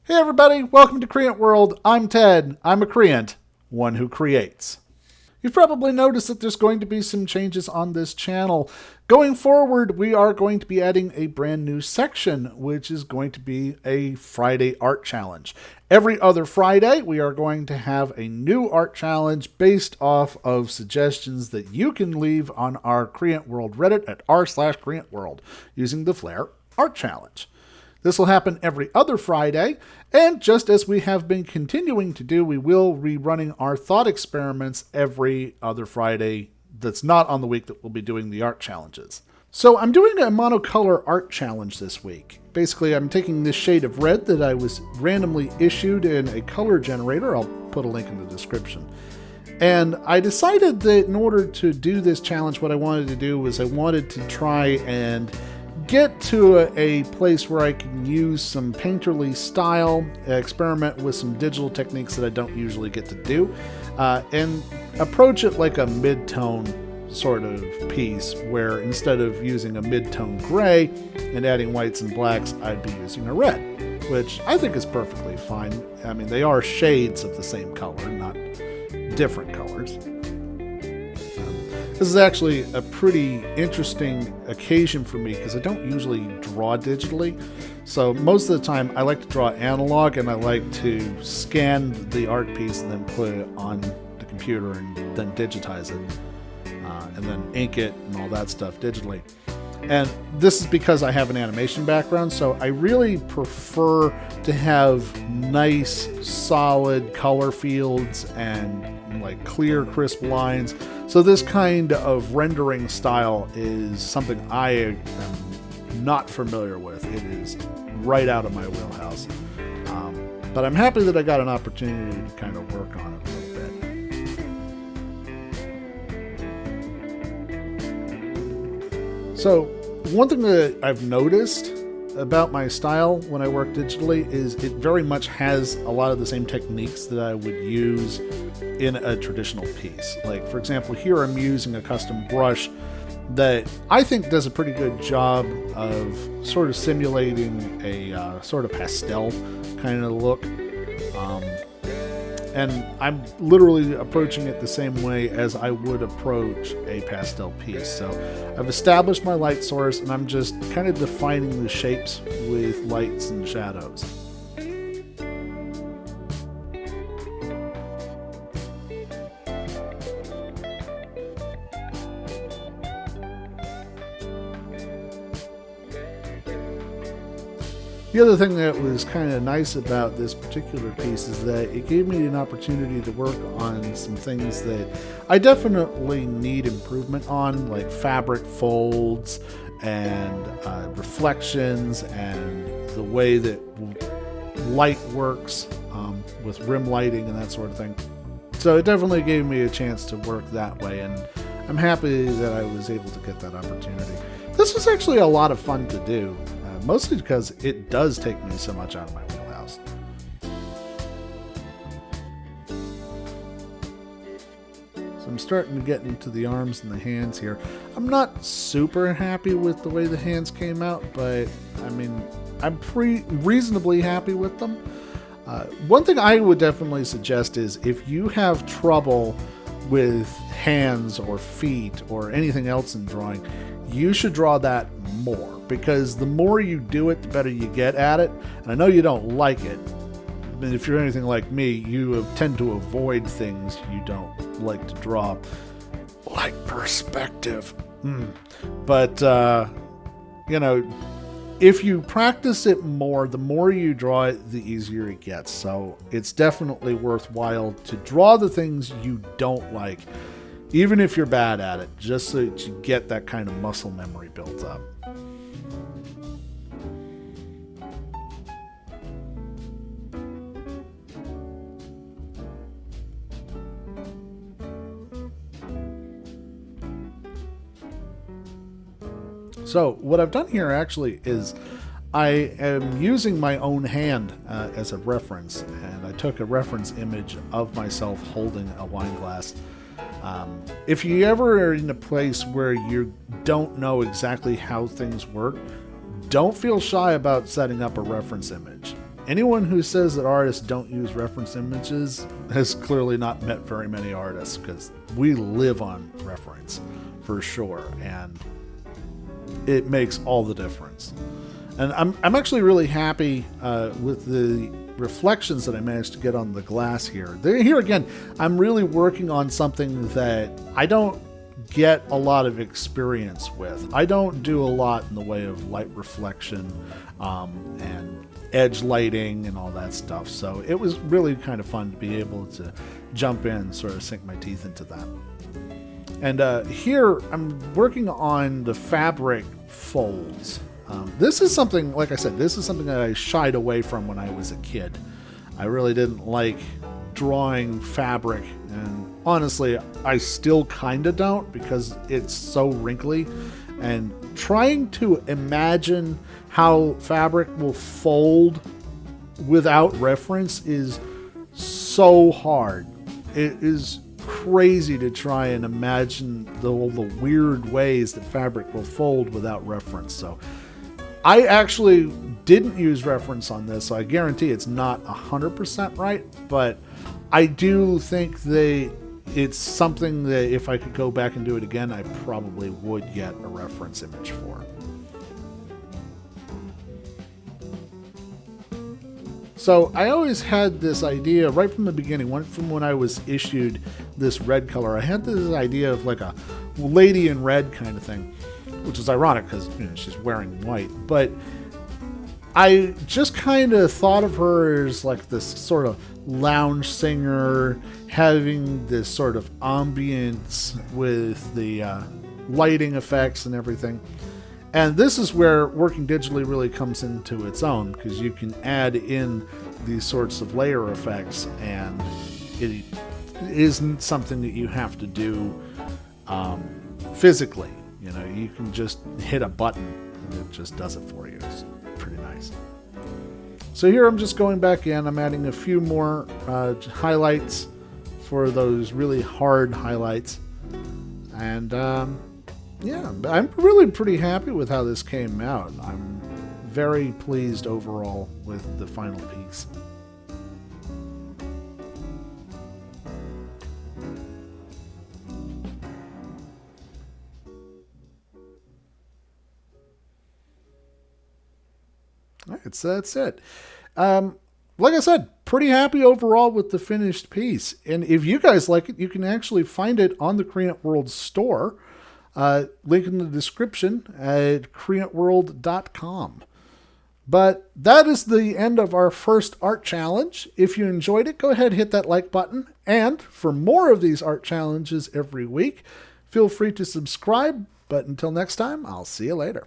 Hey everybody, welcome to CreantWorld. I'm Ted. I'm a Creant, one who creates. You've probably noticed that there's going to be some changes on this channel. Going forward, we are going to be adding a brand new section, which is going to be a Friday art challenge. Every other Friday, we are going to have a new art challenge based off of suggestions that you can leave on our CreantWorld Reddit at r/CreantWorld using the Flare Art Challenge. This will happen every other Friday, and just as we have been continuing to do, we will be running our thought experiments every other Friday that's not on the week that we'll be doing the art challenges. So I'm doing a monocolor art challenge this week. Basically, I'm taking this shade of red that I was randomly issued in a color generator. I'll put a link in the description. And I decided that in order to do this challenge, what I wanted to do was I wanted to try and get to a place where I can use some painterly style, experiment with some digital techniques that I don't usually get to do, and approach it like a mid-tone sort of piece, where instead of using a mid-tone gray and adding whites and blacks, I'd be using a red, which I think is perfectly fine. I mean, they are shades of the same color, not different colors. This is actually a pretty interesting occasion for me because I don't usually draw digitally. So most of the time I like to draw analog, and I like to scan the art piece and then put it on the computer and then digitize it and then ink it and all that stuff digitally. And this is because I have an animation background, so I really prefer to have nice, solid color fields and like clear, crisp lines. So this kind of rendering style is something I am not familiar with. It is right out of my wheelhouse. But I'm happy that I got an opportunity to kind of work on it a little bit. So one thing that I've noticed about my style when I work digitally is it very much has a lot of the same techniques that I would use in a traditional piece. Like, for example, here I'm using a custom brush that I think does a pretty good job of sort of simulating a sort of pastel kind of look. And I'm literally approaching it the same way as I would approach a pastel piece. So I've established my light source, and I'm just kind of defining the shapes with lights and shadows. The other thing that was kind of nice about this particular piece is that it gave me an opportunity to work on some things that I definitely need improvement on, like fabric folds and reflections and the way that light works with rim lighting and that sort of thing. So it definitely gave me a chance to work that way, and I'm happy that I was able to get that opportunity. This was actually a lot of fun to do. Mostly because it does take me so much out of my wheelhouse. So I'm starting to get into the arms and the hands here. I'm not super happy with the way the hands came out, but I mean, I'm reasonably happy with them. One thing I would definitely suggest is if you have trouble with hands or feet or anything else in drawing, you should draw that more, because the more you do it, the better you get at it. And I know you don't like it, but if you're anything like me, you tend to avoid things you don't like to draw, like perspective. But, you know, if you practice it more, the more you draw it, the easier it gets. So it's definitely worthwhile to draw the things you don't like, even if you're bad at it, just so that you get that kind of muscle memory built up. So what I've done here actually is I am using my own hand as a reference, and I took a reference image of myself holding a wine glass. If you ever are in a place where you don't know exactly how things work, don't feel shy about setting up a reference image. anyone who says that artists don't use reference images has clearly not met very many artists, because we live on reference for sure, and it makes all the difference. And I'm actually really happy with the reflections that I managed to get on the glass here. Here again, I'm really working on something that I don't get a lot of experience with. I don't do a lot in the way of light reflection and edge lighting and all that stuff. So it was really kind of fun to be able to jump in and sort of sink my teeth into that. And here I'm working on the fabric folds. This is something, like I said, this is something that I shied away from when I was a kid. I really didn't like drawing fabric, and honestly, I still kind of don't, because it's so wrinkly. And trying to imagine how fabric will fold without reference is so hard. It is crazy to try and imagine all the weird ways that fabric will fold without reference. So I actually didn't use reference on this, so I guarantee it's not 100% right, but I do think it's something that if I could go back and do it again, I probably would get a reference image for. So I always had this idea right from the beginning, from when I was issued this red color. I had this idea of like a lady in red kind of thing, which is ironic because she's wearing white. But I just kind of thought of her as like this sort of lounge singer, having this sort of ambience with the lighting effects and everything. And this is where working digitally really comes into its own, because you can add in these sorts of layer effects, and it isn't something that you have to do physically. You can just hit a button and it just does it for you. It's pretty nice. So here I'm just going back in. I'm adding a few more highlights for those really hard highlights. And yeah, I'm really pretty happy with how this came out. I'm very pleased overall with the final piece. All right, so that's it. Like I said, pretty happy overall with the finished piece. And if you guys like it, you can actually find it on the CreantWorld store. Link in the description at CreantWorld.com. But that is the end of our first art challenge. If you enjoyed it, go ahead and hit that like button. And for more of these art challenges every week, feel free to subscribe. But until next time, I'll see you later.